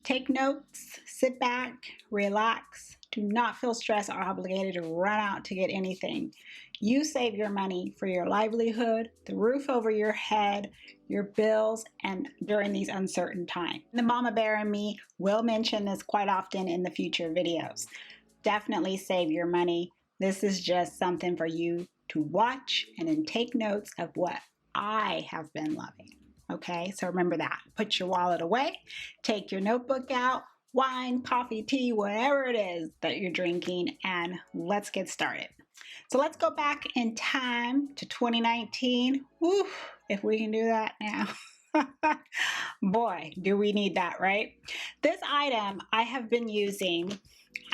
Take notes, sit back, relax. Do not feel stressed or obligated to run out to get anything. You save your money for your livelihood, the roof over your head, your bills, and during these uncertain times. The Mama Bear and me will mention this quite often in the future videos. Definitely save your money. This is just something for you to watch and then take notes of what I have been loving. Okay, so remember that. Put your wallet away, take your notebook out, wine, coffee, tea, whatever it is that you're drinking, and let's get started. So let's go back in time to 2019. Woo, if we can do that now. Boy, do we need that, right? This item I have been using,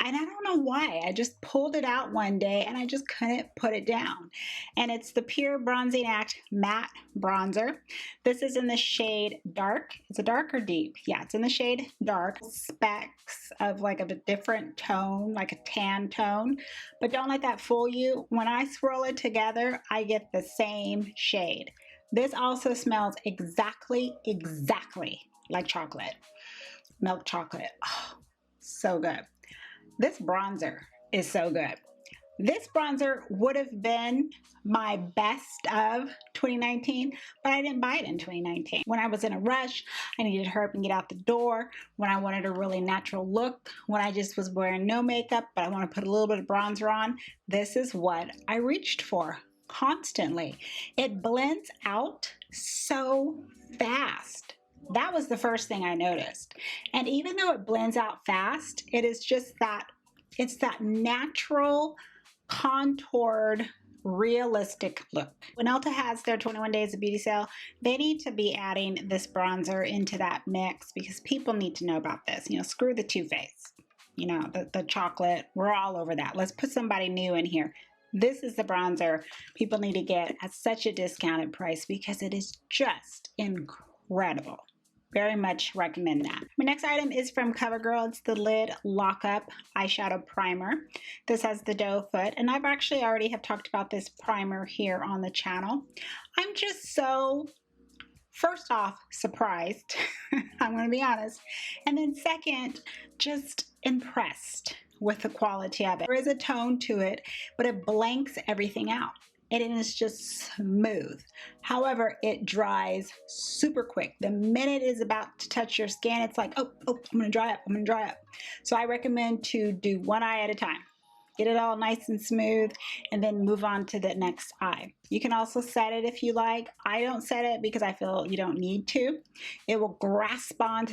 and I don't know why. I just pulled it out one day and I just couldn't put it down. And it's the Pure Bronzing Act Matte Bronzer. This is in the shade Dark. Is it dark or deep? Yeah, it's in the shade Dark. Specks of like a different tone, like a tan tone. But don't let that fool you. When I swirl it together, I get the same shade. This also smells exactly like chocolate. Milk chocolate. Oh, so good. This bronzer is so good. This bronzer would have been my best of 2019, but I didn't buy it in 2019. When I was in a rush, I needed to hurry up and get out the door, when I wanted a really natural look, when I just was wearing no makeup, but I want to put a little bit of bronzer on, this is what I reached for constantly. It blends out so fast. That was the first thing I noticed. And even though it blends out fast, it is just that, it's that natural, contoured, realistic look. When Ulta has their 21 days of beauty sale, they need to be adding this bronzer into that mix because people need to know about this. You know, screw the Too Faced, you know, the chocolate, we're all over that. Let's put somebody new in here. This is the bronzer people need to get at such a discounted price because it is just incredible. Very much recommend that. My next item is from CoverGirl. It's the Lid Lockup Eyeshadow Primer. This has the doe foot, and I've actually already have talked about this primer here on the channel. I'm just so, first off, surprised. I'm going to be honest. And then second, just impressed with the quality of it. There is a tone to it, but it blanks everything out. And it is just smooth. However, it dries super quick. The minute it is about to touch your skin, it's like, oh, I'm gonna dry up, I'm gonna dry up. So I recommend to do one eye at a time. Get it all nice and smooth and then move on to the next eye. You can also set it if you like. I don't set it because I feel you don't need to. It will grasp on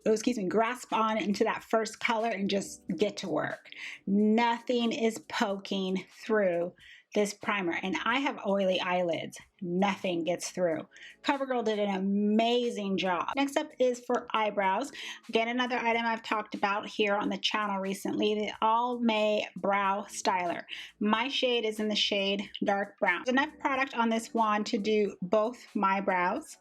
into that first color and just get to work. Nothing is poking through this primer, and I have oily eyelids. Nothing gets through. CoverGirl did an amazing job. Next up is for eyebrows. Again, another item I've talked about here on the channel recently, the Almay Brow Styler. My shade is in the shade Dark Brown. There's enough product on this wand to do both my brows.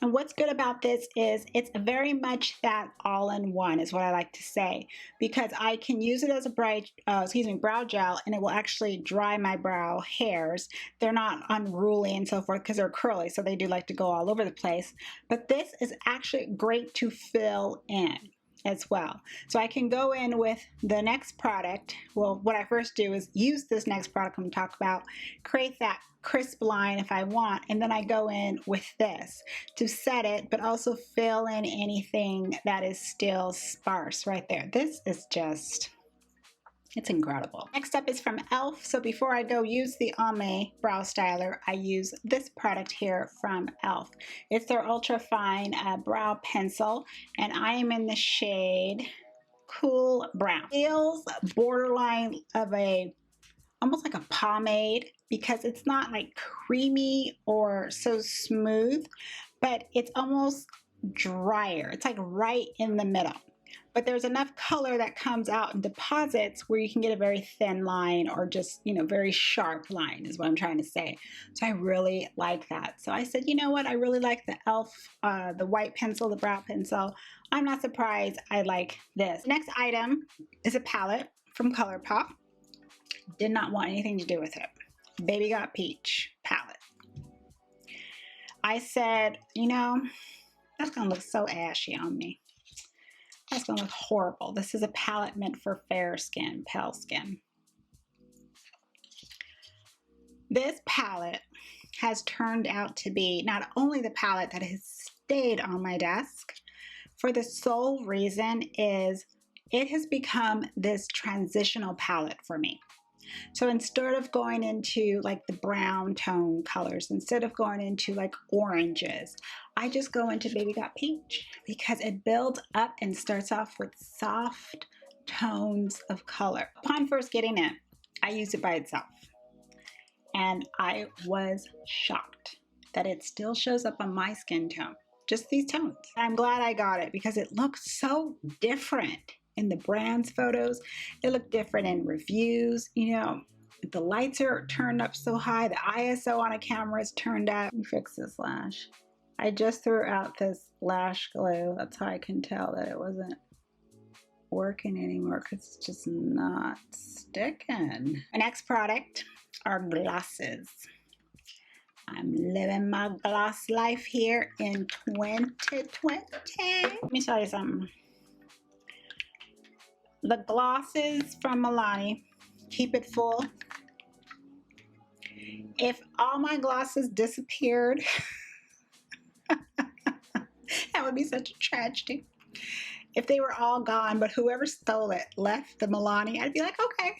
And what's good about this is it's very much that all-in-one is what I like to say, because I can use it as a brow gel, and it will actually dry my brow hairs. They're not unruly and so forth because they're curly, so they do like to go all over the place. But this is actually great to fill in as well. So I can go in with the next product. Well, what I first do is use this next product I'm going to talk about, create that crisp line if I want, and then I go in with this to set it, but also fill in anything that is still sparse right there. This is just, it's incredible. Next up is from E.L.F. So before I go use the Almay Brow Styler, I use this product here from E.L.F. It's their ultra fine brow pencil, and I am in the shade Cool Brown. Feels borderline of a, almost like a pomade, because it's not like creamy or so smooth, but it's almost drier. It's like right in the middle. But there's enough color that comes out and deposits where you can get a very thin line, or just, you know, very sharp line is what I'm trying to say. So I really like that. So I said, you know what? I really like the E.L.F. The white pencil, the brow pencil. I'm not surprised I like this. The next item is a palette from ColourPop. Did not want anything to do with it. Baby Got Peach palette. I said, you know, that's gonna look so ashy on me. That's gonna look horrible. This is a palette meant for fair skin, pale skin. This palette has turned out to be not only the palette that has stayed on my desk, for the sole reason is it has become this transitional palette for me. So instead of going into like the brown tone colors, instead of going into like oranges, I just go into Baby Got Peach because it builds up and starts off with soft tones of color. Upon first getting it, I used it by itself. And I was shocked that it still shows up on my skin tone, just these tones. I'm glad I got it because it looks so different in the brand's photos. It looked different in reviews. You know, the lights are turned up so high, the ISO on a camera is turned up. Let me fix this lash. I just threw out this lash glue. That's how I can tell that it wasn't working anymore because it's just not sticking. My next product are glosses. I'm living my gloss life here in 2020. Let me tell you something. The glosses from Milani, keep it full. If all my glosses disappeared, that would be such a tragedy. If they were all gone, but whoever stole it left the Milani, I'd be like, okay,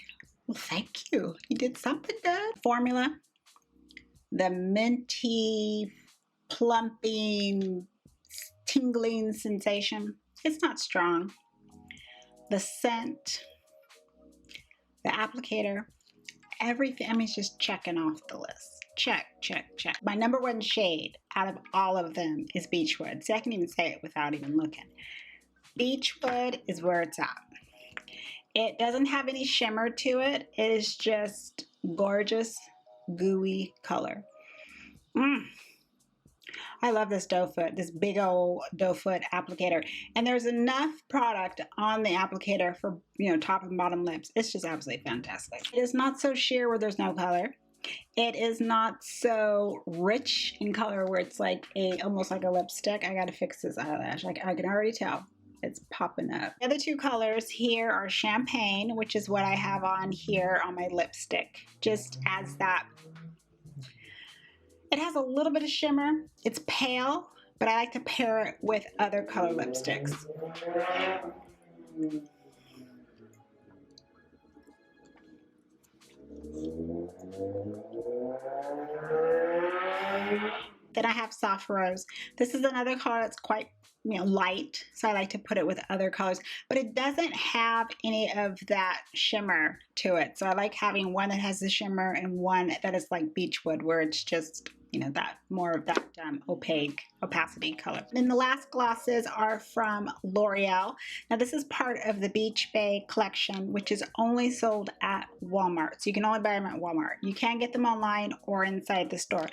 well, thank you. You did something good. Formula, the minty, plumping, tingling sensation. It's not strong. The scent, the applicator, everything. I mean, it's just checking off the list. Check, check, check. My number one shade out of all of them is Beechwood. See, I can even say it without even looking. Beechwood is where it's at. It doesn't have any shimmer to it. It is just gorgeous, gooey color. I love this doe foot, this big old doe foot applicator. And there's enough product on the applicator for, you know, top and bottom lips. It's just absolutely fantastic. It is not so sheer where there's no color. It is not so rich in color where it's like almost like a lipstick. I gotta fix this eyelash. I can already tell. It's popping up. The other two colors here are Champagne, which is what I have on here on my lipstick, just as that. It has a little bit of shimmer. It's pale, but I like to pair it with other color lipsticks. Then I have Soft Rose. This is another color that's quite, you know, light, so I like to put it with other colors, but it doesn't have any of that shimmer to it. So I like having one that has the shimmer and one that is like Beechwood, where it's just, you know, that more of that opacity color. And the last glosses are from L'Oreal. Now this is part of the Beach Bay collection, which is only sold at Walmart. So you can only buy them at Walmart. You can't get them online or inside the store.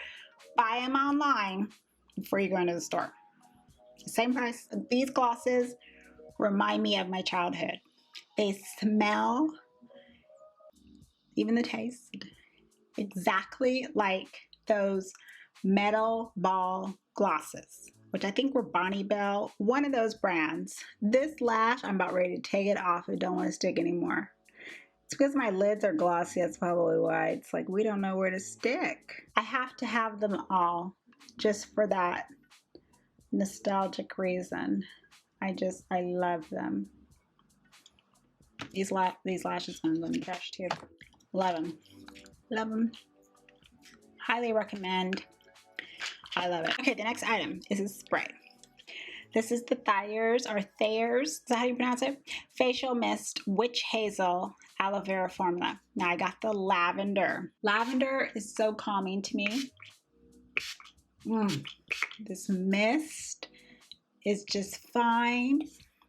Buy them online before you go into the store. Same price. These glosses remind me of my childhood. They smell, even the taste, exactly like those metal ball glosses, which I think were Bonnie Bell, one of those brands. This lash, I'm about ready to take it off. I don't want to stick anymore. It's because my lids are glossy. That's probably why. It's like we don't know where to stick. I have to have them all just for that nostalgic reason. I love them. These lashes ones on the brush too. Love them. Love them. Highly recommend. I love it. Okay, the next item is a spray. This is the Thayers, or Thayers, is that how you pronounce it? Facial Mist Witch Hazel Aloe Vera Formula. Now I got the lavender. Lavender is so calming to me. This mist is just fine.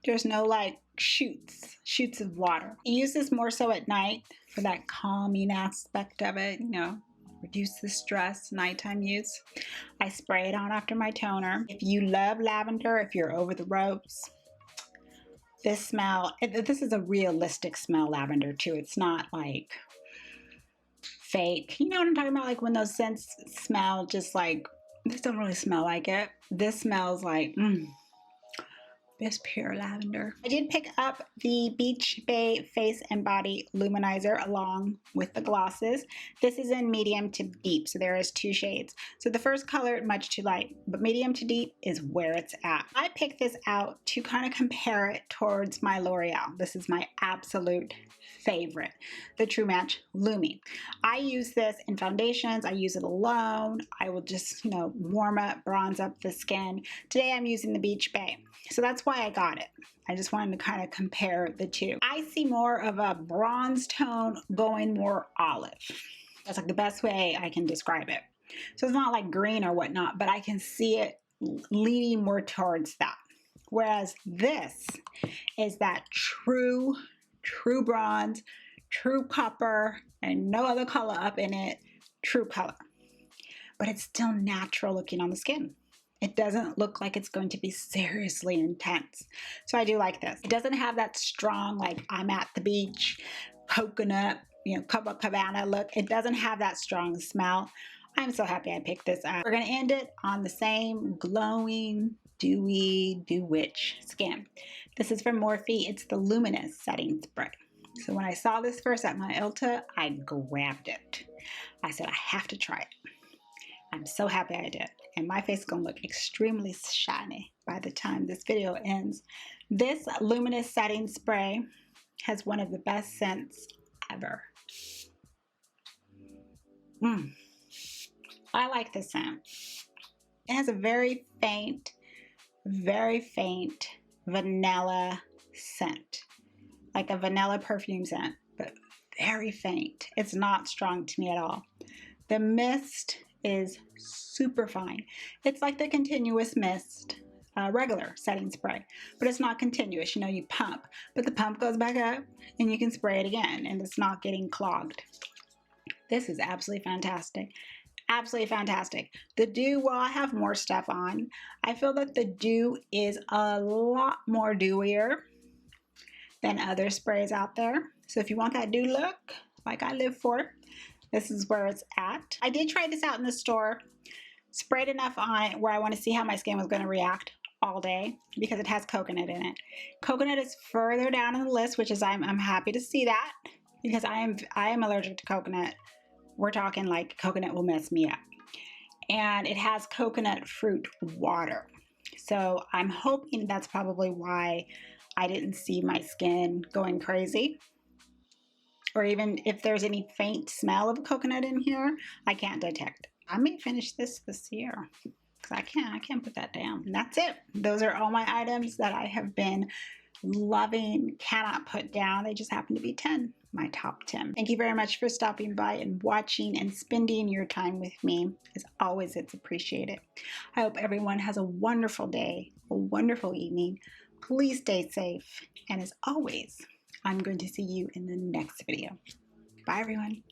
There's no like shoots of water. I use this more so at night for that calming aspect of it, you know. Reduce the stress, nighttime use. I spray it on after my toner. If you love lavender, if you're over the ropes, this smell, this is a realistic smell lavender too. It's not like fake. You know what I'm talking about? Like when those scents smell just like, this don't really smell like it. This smells like This pure lavender. I did pick up the Beach Bay Face and Body Luminizer along with the glosses. This is in medium to deep, so there is 2 shades. So the first color, much too light, but medium to deep is where it's at. I picked this out to kind of compare it towards my L'Oreal. This is my absolute favorite, the True Match Lumi. I use this in foundations. I use it alone. I will just, you know, warm up, bronze up the skin. Today I'm using the Beach Bay. So that's why I got it. I just wanted to kind of compare the two. I see more of a bronze tone going more olive. That's like the best way I can describe it. So it's not like green or whatnot, but I can see it leaning more towards that. Whereas this is that true bronze, true copper, and no other color up in it, true color. But it's still natural looking on the skin. It doesn't look like it's going to be seriously intense. So I do like this. It doesn't have that strong, like I'm at the beach, coconut, you know, Copacabana look. It doesn't have that strong smell. I'm so happy I picked this up. We're gonna end it on the same glowing, dewy, dew-witch skin. This is from Morphe. It's the Luminous setting spray. So when I saw this first at my Ulta, I grabbed it. I said, I have to try it. I'm so happy I did. And my face is gonna look extremely shiny by the time this video ends. This Luminous setting spray has one of the best scents ever. I like this scent. It has a very faint vanilla scent. Like a vanilla perfume scent, but very faint. It's not strong to me at all. The mist is super fine. It's like the continuous mist regular setting spray, but it's not continuous. You know, you pump, but the pump goes back up and you can spray it again and it's not getting clogged. This is absolutely fantastic. Absolutely fantastic. The dew, well, I have more stuff on. I feel that the dew is a lot more dewier than other sprays out there. So if you want that dew look, like I live for, this is where it's at. I did try this out in the store, sprayed enough on it where I want to see how my skin was going to react all day because it has coconut in it. Coconut is further down in the list, which is I'm happy to see that because I am allergic to coconut. We're talking like coconut will mess me up. And it has coconut fruit water. So I'm hoping that's probably why I didn't see my skin going crazy. Or even if there's any faint smell of coconut in here, I can't detect. I may finish this year because I can't put that down. And that's it. Those are all my items that I have been loving, cannot put down. They just happen to be 10, my top 10. Thank you very much for stopping by and watching and spending your time with me. As always, it's appreciated. I hope everyone has a wonderful day, a wonderful evening. Please stay safe. And as always, I'm going to see you in the next video. Bye, everyone.